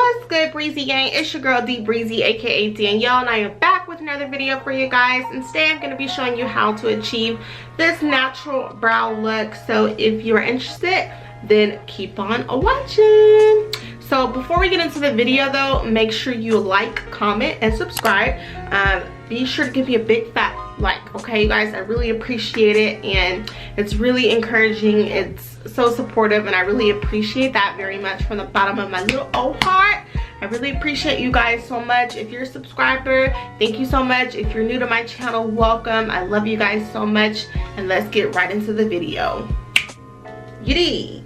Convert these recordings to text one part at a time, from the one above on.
What's good, Breezy gang? It's your girl D-Breezy, aka Danielle, and I am back with another video for you guys. And today I'm going to be showing you how to achieve this natural brow look. So if you're interested, then keep on watching. So before we get into the video though, make sure you like, comment, and subscribe. Be sure to give me a big fat like, okay you guys? I really appreciate it, and it's really encouraging. It's so supportive, and I really appreciate that very much from the bottom of my little old heart. I really appreciate you guys so much. If you're a subscriber, thank you so much. If you're new to my channel, welcome. I love you guys so much, and let's get right into the video. Yiddy.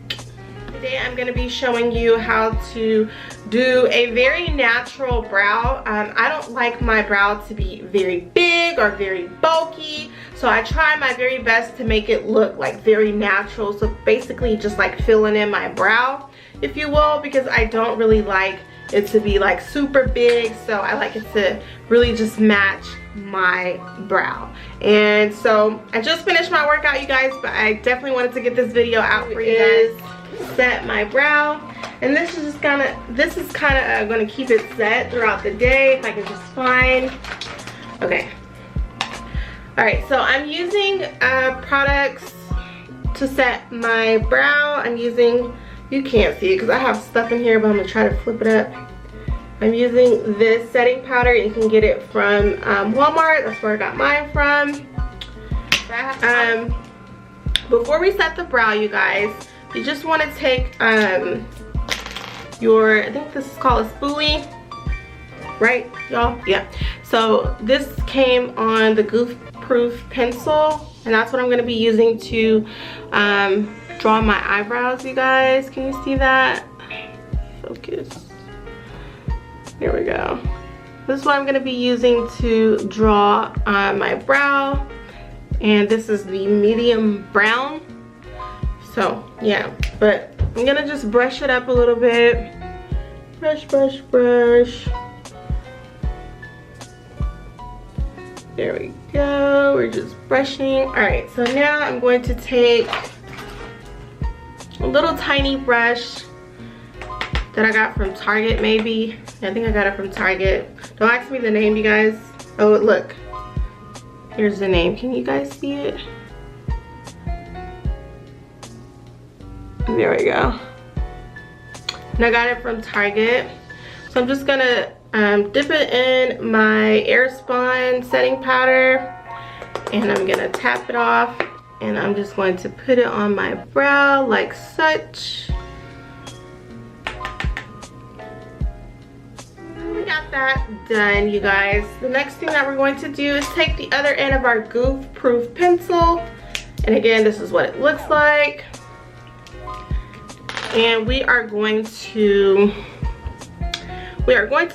Today I'm going to be showing you how to do a very natural brow. I don't like my brow to be very big or very bulky, so I try my very best to make it look like very natural. So basically just like filling in my brow, if you will, because I don't really like it to be like super big, so I like it to really just match my brow. And so I just finished my workout, you guys, but I definitely wanted to get this video out for you guys. Set my brow, and this is kind of going to keep it set throughout the day if I can just find. Okay, all right, so I'm using products to set my brow. I'm using, you can't see it because I have stuff in here, but I'm gonna try to flip it up. I'm using this setting powder. You can get it from Walmart. That's where I got mine from. Before we set the brow, you guys, you just want to take your, I think this is called a spoolie, right y'all? Yeah. So this came on the Goof proof pencil, and that's what I'm going to be using to draw my eyebrows, you guys. Can you see that? Focus. Here we go. This is what I'm going to be using to draw my brow, and this is the medium brown. So yeah, but I'm gonna just brush it up a little bit. Brush, brush, brush. There we go. We're just brushing. All right, so now I'm going to take a little tiny brush that I got from Target, maybe. I think I got it from Target. Don't ask me the name, you guys. Oh, look. Here's the name. Can you guys see it? There we go. And I got it from Target. So I'm just gonna dip it in my Airspun setting powder, and I'm gonna tap it off, and I'm just going to put it on my brow like such. We got that done, you guys. The next thing that we're going to do is take the other end of our Goof proof pencil, and again, this is what it looks like. And we are going to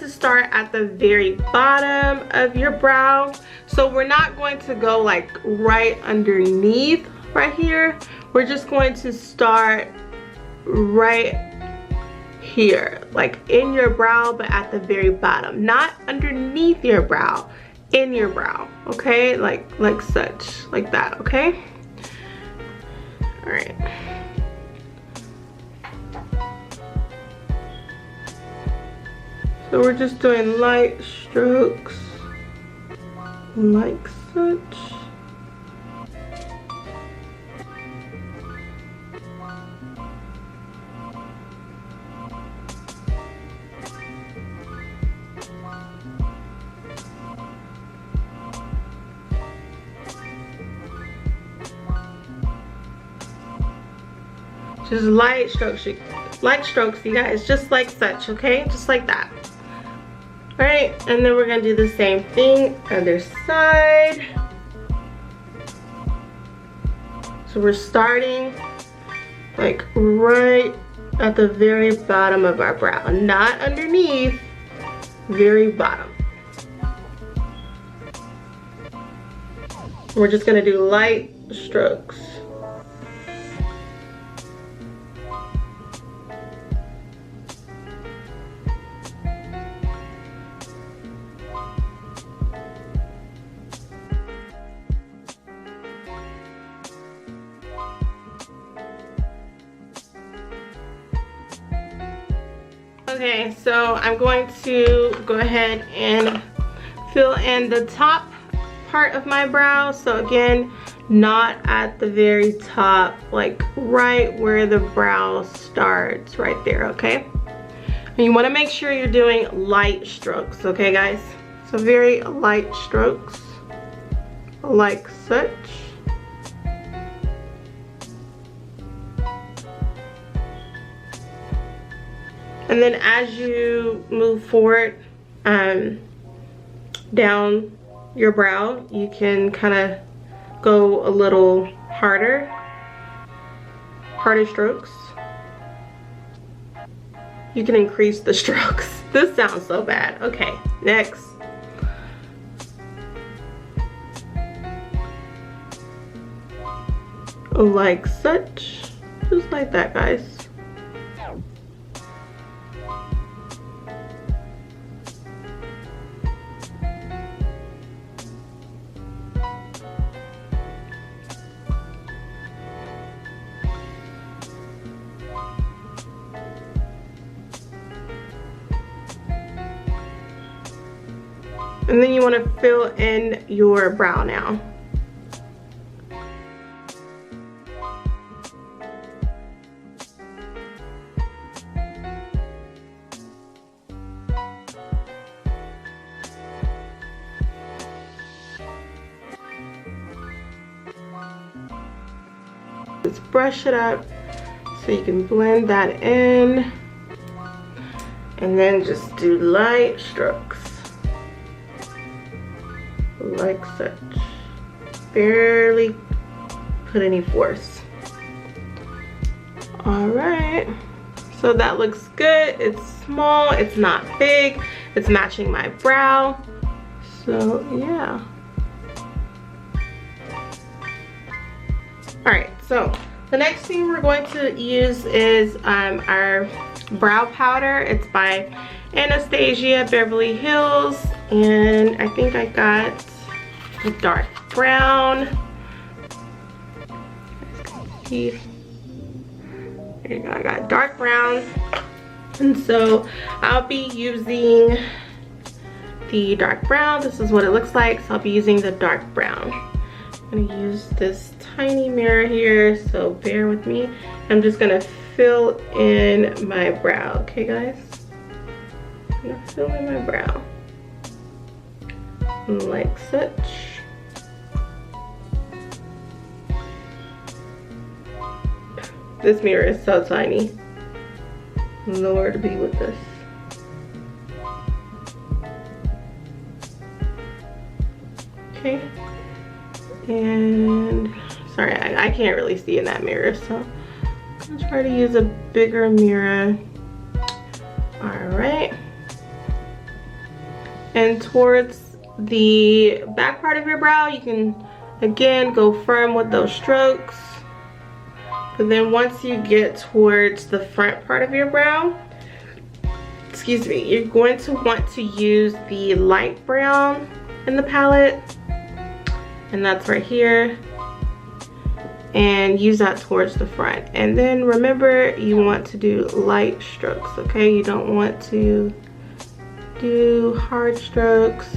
start at the very bottom of your brow. So we're not going to go like right underneath right here. We're just going to start right here, like in your brow, but at the very bottom, not underneath your brow, in your brow. Okay, like such, like that. Okay, all right. So we're just doing light strokes, like such. Just light strokes, you guys, just like such, okay? Just like that. All right, and then we're gonna do the same thing other side. So we're starting like right at the very bottom of our brow, not underneath, very bottom. We're just gonna do light strokes. Okay, so I'm going to go ahead and fill in the top part of my brow. So again, not at the very top, like right where the brow starts, right there, okay? And you want to make sure you're doing light strokes, okay guys? So very light strokes, like such. And then as you move forward down your brow, you can kind of go a little harder strokes. You can increase the strokes. This sounds so bad. Okay, next. Like such, just like that, guys. And then you want to fill in your brow now. Just brush it up so you can blend that in. And then just do light strokes. Like such. Barely put any force. Alright. So that looks good. It's small. It's not big. It's matching my brow. So yeah. Alright, so the next thing we're going to use is our brow powder. It's by Anastasia, Beverly Hills, and I think I got the dark brown. There you go, I got dark brown. And so I'll be using the dark brown. This is what it looks like. So I'll be using the dark brown. I'm gonna use this tiny mirror here, so bear with me. I'm just gonna fill in my brow, okay guys? I'm gonna fill in my brow. Like such. This mirror is so tiny. Lord be with us. Okay. And sorry, I can't really see in that mirror, so I'm gonna try to use a bigger mirror. Alright. And towards the back part of your brow, you can again go firm with those strokes. But then once you get towards the front part of your brow, excuse me, you're going to want to use the light brown in the palette. And that's right here. And use that towards the front. And then remember, you want to do light strokes, okay? You don't want to do hard strokes.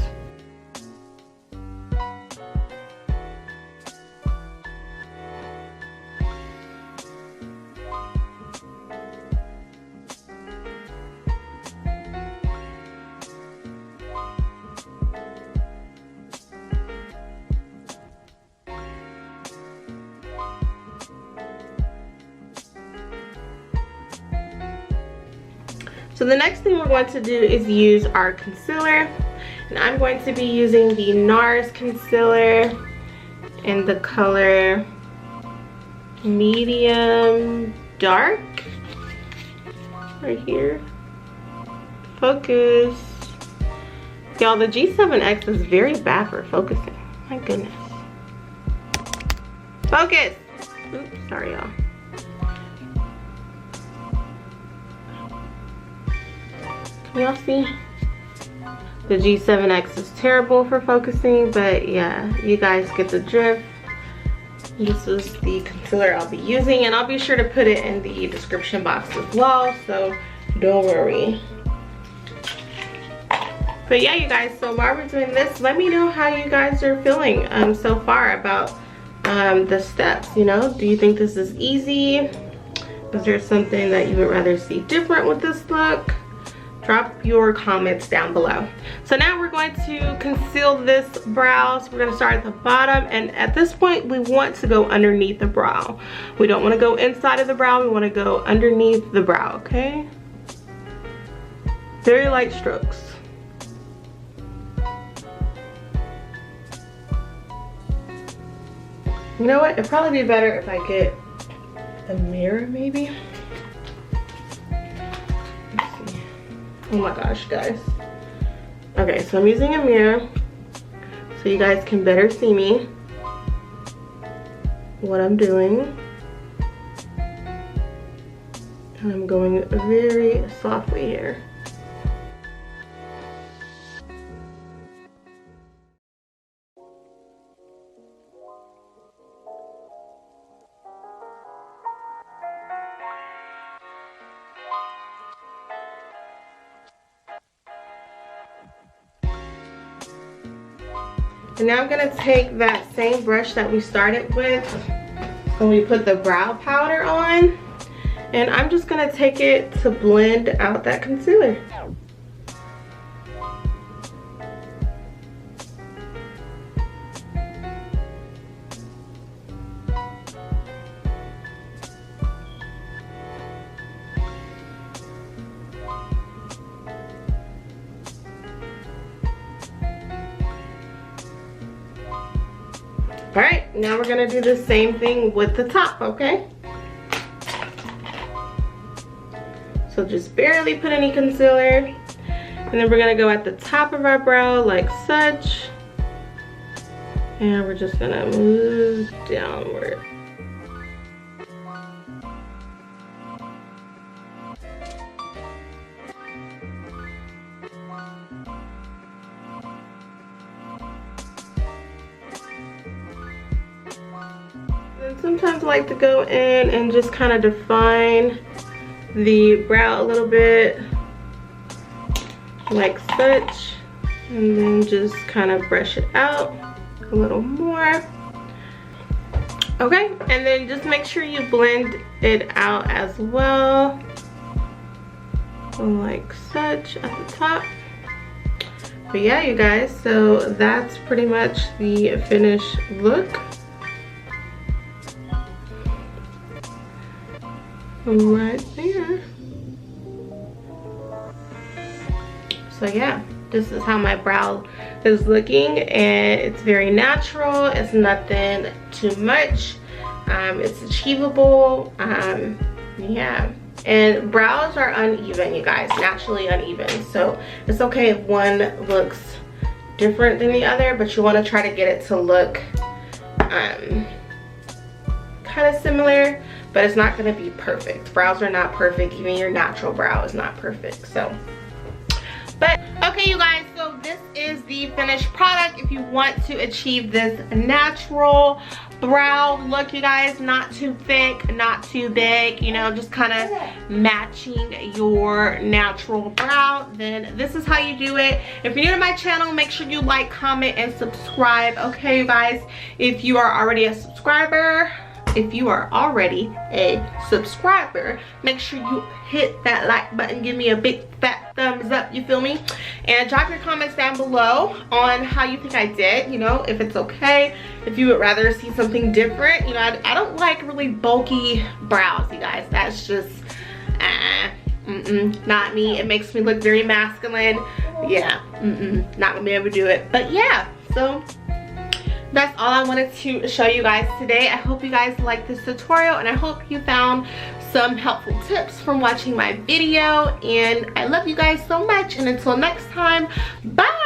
So the next thing we're going to do is use our concealer. And I'm going to be using the NARS Concealer in the color medium dark. Right here. Focus. Y'all, the G7X is very bad for focusing. My goodness. Focus! Oops, sorry y'all. Can y'all see? The G7X is terrible for focusing, but yeah, you guys get the drift. This is the concealer I'll be using, and I'll be sure to put it in the description box as well, so don't worry. But yeah, you guys, so while we're doing this, let me know how you guys are feeling so far about the steps. You know, do you think this is easy? Is there something that you would rather see different with this look? Drop your comments down below. So now we're going to conceal this brow. So we're going to start at the bottom, and at this point we want to go underneath the brow. We don't want to go inside of the brow, we want to go underneath the brow, okay? Very light strokes. You know what? It'd probably be better if I get a mirror, maybe. Let's see. Oh my gosh, guys. Okay, so I'm using a mirror so you guys can better see me, what I'm doing. And I'm going very softly here. And now I'm gonna take that same brush that we started with when we put the brow powder on, and I'm just gonna take it to blend out that concealer. All right, now we're gonna do the same thing with the top, okay? So just barely put any concealer, and then we're gonna go at the top of our brow like such, and we're just gonna move downward. Sometimes I like to go in and just kind of define the brow a little bit like such, and then just kind of brush it out a little more. Okay, and then just make sure you blend it out as well like such at the top. But yeah, you guys, so that's pretty much the finished look. Right there. So yeah, this is how my brow is looking, and it's very natural. It's nothing too much. It's achievable. Yeah, and brows are uneven, you guys, naturally uneven, so it's okay if one looks different than the other, but you want to try to get it to look kind of similar, but it's not going to be perfect. Brows are not perfect. Even your natural brow is not perfect. So, but okay, you guys, so this is the finished product. If you want to achieve this natural brow look, you guys, not too thick, not too big, you know, just kind of matching your natural brow, then this is how you do it. If you're new to my channel, make sure you like, comment, and subscribe. Okay, you guys, if you are already a subscriber, make sure you hit that like button, give me a big fat thumbs up, you feel me? And drop your comments down below on how you think I did, you know, if it's okay, if you would rather see something different. You know, I don't like really bulky brows, you guys. That's just not me. It makes me look very masculine. Yeah, not gonna be able to do it. But yeah, so that's all I wanted to show you guys today. I hope you guys liked this tutorial, and I hope you found some helpful tips from watching my video. And I love you guys so much, and until next time, bye.